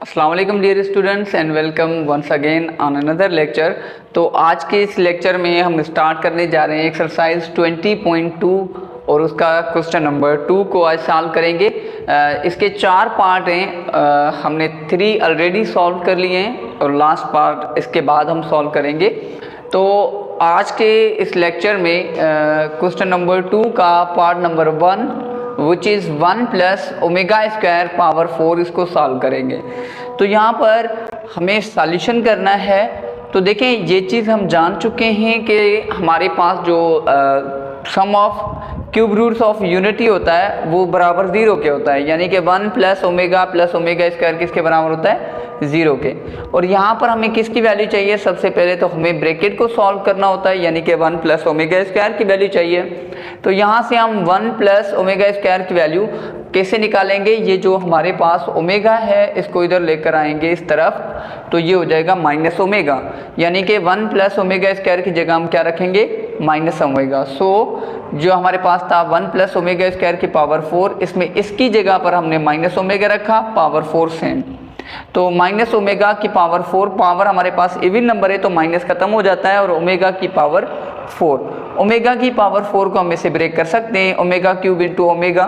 अस्सलाम वालेकुम dear students and welcome once again on another lecture. तो आज के इस लेक्चर में हम स्टार्ट करने जा रहे हैं एक्सरसाइज 20.2 और उसका क्वेश्चन नंबर 2 को आज सॉल्व करेंगे। इसके 4 पार्ट हैं, हमने 3 ऑलरेडी सॉल्व कर लिए हैं और लास्ट पार्ट इसके बाद हम सॉल्व करेंगे। तो आज के इस लेक्चर में क्वेश्चन नंबर 2 का part number 1 which is 1 plus omega square power 4 इसको सॉल्व करेंगे। तो यहाँ पर हमें सॉल्यूशन करना है। तो देखें, ये चीज़ हम जान चुके हैं कि हमारे पास जो sum of cube roots of unity होता है वो बराबर 0 के होता है, यानी कि 1 प्लस ओमेगा स्क्वायर किसके बराबर होता है, 0 के। और यहाँ पर हमें किसकी वैल्यू चाहिए, सबसे पहले तो हमें ब्रैकेट को सॉल्व करना होता है, यानी कि 1 प्लस ओमेगा स्क्वायर की वैल्यू चाहिए। तो यहाँ से हम 1 प्लस ओमेगा स्क्वायर की वैल्यू कैसे निकालेंगे, ये जो हमारे पास ओमेगा है इसको इधर लेकर आएंगे इस तरफ, तो ये हो जाएगा माइनस ओमेगा, यानी कि 1 प्लस ओमेगा स्क्वायर की जगह हम क्या रखेंगे, माइनस ओमेगा। सो जो हमारे पास था 1 प्लस ओमेगा स्क्वायर की पावर 4, इसमें इसकी जगह पर हमने माइनस ओमेगा रखा, पावर 4 सेम। तो माइनस ओमेगा की पावर 4, पावर हमारे पास इवन नंबर है तो माइनस खत्म हो जाता है, और ओमेगा की पावर 4, ओमेगा की पावर 4 को हम इसे ब्रेक कर सकते हैं, ओमेगा क्यूब इंटू ओमेगा।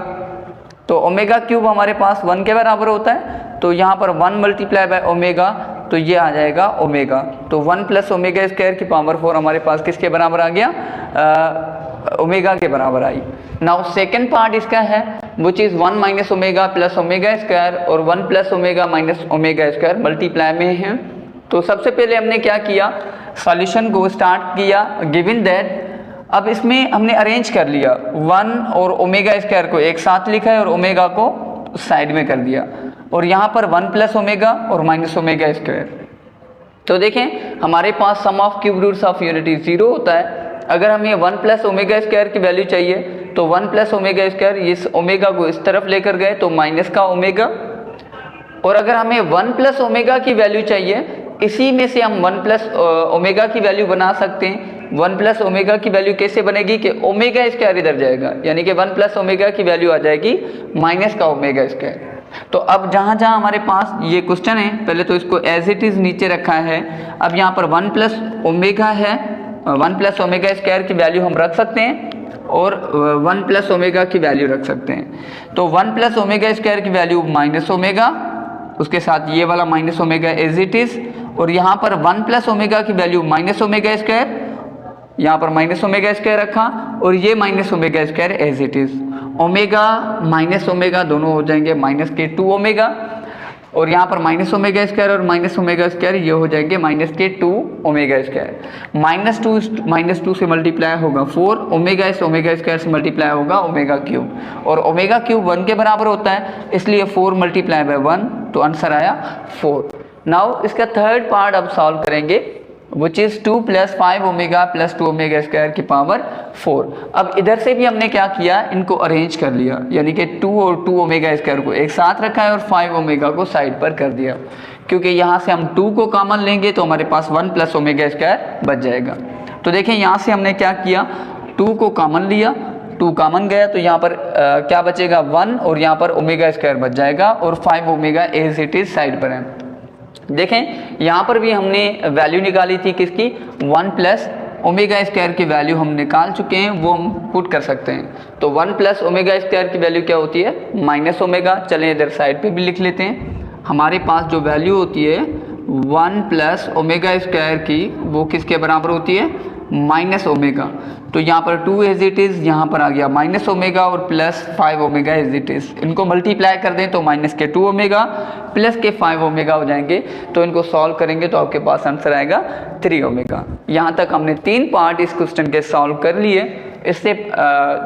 तो ओमेगा क्यूब हमारे पास 1 के बराबर होता है, तो यहाँ पर 1 मल्टीप्लाई बाय ओमेगा, तो ये आ जाएगा ओमेगा। तो 1 प्लस ओमेगा स्क्वायर की पावर 4 हमारे पास किसके बराबर आ गया, ओमेगा के बराबर आई। नाउ सेकेंड पार्ट इसका है विच is 1 minus omega plus omega square, और 1 plus omega minus omega square multiply में है। तो सबसे पहले हमने क्या किया, सॉल्यूशन को स्टार्ट किया गिवन दैट। अब इसमें हमने अरेंज कर लिया, 1 और ओमेगा स्क्वायर को एक साथ लिखा है और ओमेगा को साइड में कर दिया, और यहाँ पर 1 प्लस ओमेगा और माइनस ओमेगा स्क्वायर। तो देखें, हमारे पास sum of cube roots of unity 0 होता है। अगर हमें 1 प्लस ओमेगा स्क्वायर की वैल्यू चाहिए तो 1 प्लस ओमेगा स्क्वायर, इस ओमेगा को इस तरफ लेकर गए तो माइनस का ओमेगा। और अगर हमें 1 प्लस ओमेगा की वैल्यू चाहिए, इसी में से हम 1 प्लस ओमेगा की वैल्यू बना सकते हैं। 1 प्लस ओमेगा की वैल्यू कैसे बनेगी कि ओमेगा स्क्वायर इधर जाएगा, यानी कि 1 प्लस ओमेगा की वैल्यू आ जाएगी माइनस का ओमेगा स्क्वायर। तो अब जहाँ जहाँ हमारे पास ये क्वेश्चन है, पहले तो इसको एज इट इज़ नीचे रखा है। अब यहाँ पर 1 प्लस ओमेगा है, 1 प्लस ओमेगा स्क्वायर की वैल्यू हम रख सकते हैं और 1 प्लस ओमेगा की वैल्यू रख सकते हैं। तो 1 प्लस ओमेगा स्क्वायर की वैल्यू माइनस ओमेगा, उसके साथ ये वाला minus omega as it is, और यहाँ पर 1 प्लस ओमेगा की वैल्यू माइनस ओमेगा स्क्वायर, यहाँ पर माइनस ओमेगा स्क्वायर रखा, और ये minus omega square as it is. Omega minus omega दोनों हो जाएंगे माइनस के 2 ओमेगा, और यहाँ पर माइनस ओमेगा स्क्वायर और माइनस ओमेगा स्क्वायर ये हो जाएंगे माइनस के 2 ओमेगा स्क्वायर। माइनस टू से मल्टीप्लाई होगा 4, ओमेगा इस ओमेगा स्क्वायर से मल्टीप्लाई होगा ओमेगा क्यूब, और ओमेगा क्यूब 1 के बराबर होता है, इसलिए 4 मल्टीप्लाई बाय 1, तो आंसर आया 4। नाउ इसका थर्ड पार्ट अब सॉल्व करेंगे which is 2 plus 5 omega plus 2 omega square की पावर 4। अब इधर से भी हमने क्या किया, इनको अरेंज कर लिया, यानी कि 2 और 2 ओमेगा स्क्वायर को एक साथ रखा है और 5 ओमेगा को साइड पर कर दिया, क्योंकि यहाँ से हम 2 को कॉमन लेंगे तो हमारे पास 1 प्लस ओमेगा स्क्वायर बच जाएगा। तो देखें, यहाँ से हमने क्या किया, 2 को कॉमन लिया, 2 कॉमन गया तो यहाँ पर क्या बचेगा, 1, और यहाँ पर ओमेगा स्क्वायर बच जाएगा, और 5 omega as it is side पर है। देखें, यहाँ पर भी हमने वैल्यू निकाली थी किसकी, 1 प्लस ओमेगा स्क्वायर की वैल्यू हम निकाल चुके हैं, वो हम पुट कर सकते हैं। तो 1 प्लस ओमेगा स्क्वायर की वैल्यू क्या होती है, माइनस ओमेगा। चलें इधर साइड पे भी लिख लेते हैं। हमारे पास जो वैल्यू होती है 1 प्लस ओमेगा स्क्वायर की, वो किसके बराबर होती है, माइनस ओमेगा। तो यहाँ पर 2 एज इट इज़, यहाँ पर आ गया माइनस ओमेगा और plus 5 omega as it is. इनको मल्टीप्लाई कर दें तो माइनस के 2 ओमेगा प्लस के 5 ओमेगा हो जाएंगे। तो इनको सॉल्व करेंगे तो आपके पास आंसर आएगा 3 ओमेगा। यहाँ तक हमने 3 पार्ट इस क्वेश्चन के सॉल्व कर लिए। इससे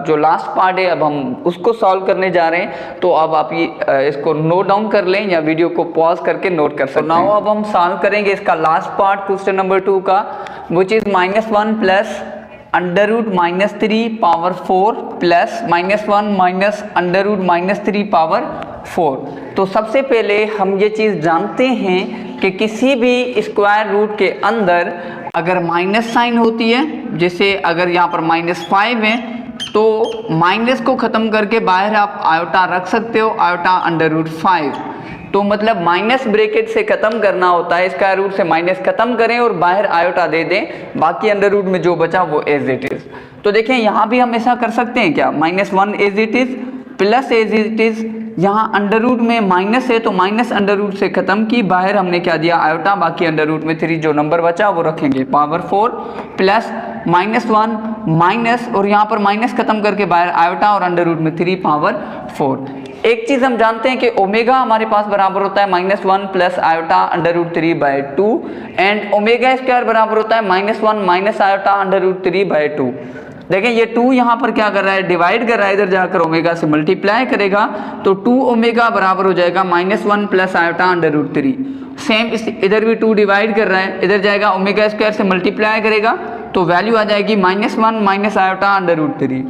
जो लास्ट पार्ट है अब हम उसको सॉल्व करने जा रहे हैं, तो अब आप ये इसको नोट डाउन कर लें या वीडियो को पॉज करके नोट कर सकते हैं। नाउ अब हम सॉल्व करेंगे इसका लास्ट पार्ट क्वेश्चन नंबर 2 का, which is -1 plus under root -3 power 4 plus -1 minus under root -3 power 4। तो सबसे पहले हम ये चीज़ जानते हैं कि किसी भी स्क्वायर रूट के अंदर अगर माइनस साइन होती है, जैसे अगर यहाँ पर -5 है तो माइनस को ख़त्म करके बाहर आप आयोटा रख सकते हो, आयोटा अंडर रूट 5। तो मतलब माइनस ब्रैकेट से खत्म करना होता है, स्क्वायर रूट से माइनस खत्म करें और बाहर आयोटा दे दें, बाकी अंडर रूट में जो बचा वो एज इट इज। तो देखें यहाँ भी हम ऐसा कर सकते हैं क्या, -1 as it is plus as it is, यहाँ अंडर रूट में माइनस है तो माइनस अंडर रूट से खत्म की, बाहर हमने क्या दिया आयोटा, बाकी अंडर रूट में 3 जो नंबर बचा वो रखेंगे, पावर 4 प्लस -1 माइनस, और यहाँ पर माइनस खत्म करके बाहर आयोटा और अंडर रूट में 3 पावर 4। एक चीज हम जानते हैं कि ओमेगा हमारे पास बराबर होता है -1 plus iota under root 3/2 and omega square बराबर होता है -1 माइनस आयोटा अंडर रूट 3/2। देखें ये 2 यहाँ पर क्या कर रहा है, डिवाइड कर रहा है, इधर जाकर ओमेगा से मल्टीप्लाई करेगा तो 2 ओमेगा बराबर हो जाएगा -1 plus iota under root 3। Same इधर भी 2 डिवाइड कर रहा है, इधर जाएगा ओमेगा स्क्वायर से मल्टीप्लाई करेगा तो वैल्यू आ जाएगी -1 minus iota under root 3।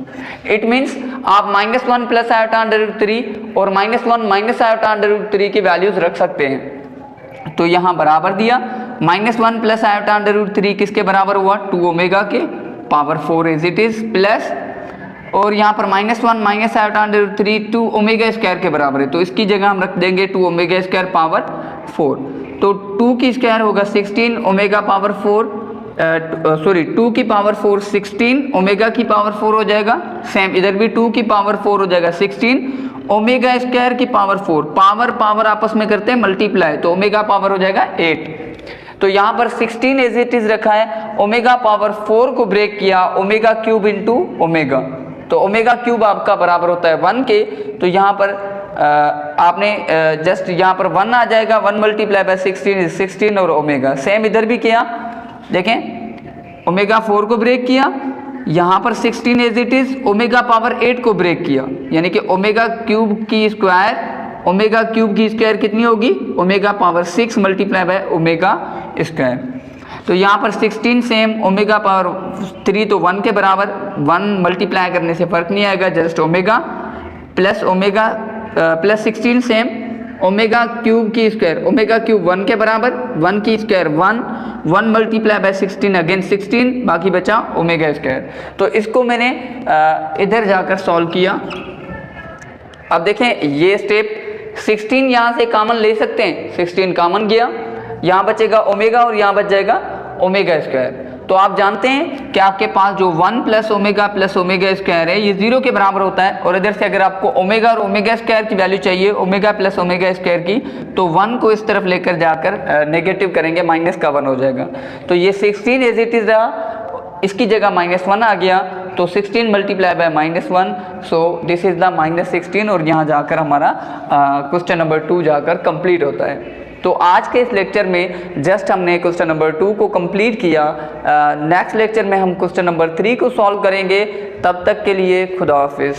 It means आप -1 प्लस आयोटा अंडर रूट 3 और -1 माइनस आयोटा अंडर रूट 3 की वैल्यूज रख सकते हैं। तो यहाँ बराबर दिया, -1 प्लस आयोटा अंडर रूट 3 किसके बराबर हुआ, 2 ओमेगा के, power 4 as it is plus, और यहाँ पर -1 minus iota under root 3 2 omega square के बराबर है, तो इसकी जगह हम रख देंगे 2 ओमेगा स्क्वायर पावर 4। तो 2 की स्क्वायर होगा 16 ओमेगा पावर 4, सॉरी 2 की पावर 4 16 ओमेगा की पावर 4 हो जाएगा, सेम इधर भी 2 की पावर 4 हो जाएगा 16 ओमेगा स्क्वायर की पावर 4, पावर पावर आपस में करते हैं मल्टीप्लाई, तो ओमेगा पावर हो जाएगा 8। तो यहाँ पर 16 एज इट इज रखा है, ओमेगा पावर 4 को ब्रेक किया, ओमेगा क्यूब इंटू ओमेगा, तो ओमेगा क्यूब आपका बराबर होता है 1 के, तो यहाँ पर आपने जस्ट यहाँ पर 1 आ जाएगा, 1 मल्टीप्लाई बाय 16 इज 16 और ओमेगा, सेम इधर भी किया, देखें ओमेगा 4 को ब्रेक किया, यहाँ पर 16 as it is, omega power 8 को ब्रेक किया, यानी कि ओमेगा क्यूब की स्क्वायर, ओमेगा क्यूब की स्क्वायर कितनी होगी, omega power 6 multiply by omega square. तो यहाँ पर 16 सेम, ओमेगा पावर 3 तो 1 के बराबर, 1 मल्टीप्लाई करने से फर्क नहीं आएगा, just omega plus omega plus 16 same, omega cube की स्क्वायर, ओमेगा क्यूब 1 के बराबर, 1 की स्क्वायर 1 मल्टीप्लाई बाय 16 अगेन 16, बाकी बचा ओमेगा स्क्वायर। तो इसको मैंने इधर जाकर सॉल्व किया। अब देखें ये स्टेप 16 यहाँ से कॉमन ले सकते हैं, 16 कॉमन गया, यहाँ बचेगा ओमेगा और यहाँ बच जाएगा ओमेगा स्क्वायर। तो आप जानते हैं कि आपके पास जो 1 प्लस ओमेगा स्क्वायर है ये 0 के बराबर होता है, और इधर से अगर आपको ओमेगा और ओमेगा स्क्वायर की वैल्यू चाहिए, ओमेगा प्लस ओमेगा स्क्वायर की, तो 1 को इस तरफ लेकर जाकर नेगेटिव करेंगे, माइनस का 1 हो जाएगा। तो ये 16 एज इट इज रहा, इसकी जगह -1 आ गया, तो 16 multiply by -1, so this is the -16, और यहाँ जाकर हमारा क्वेश्चन नंबर 2 जाकर कंप्लीट होता है। तो आज के इस लेक्चर में जस्ट हमने क्वेश्चन नंबर 2 को कंप्लीट किया। नेक्स्ट लेक्चर में हम क्वेश्चन नंबर 3 को सॉल्व करेंगे। तब तक के लिए खुदा हाफिज़।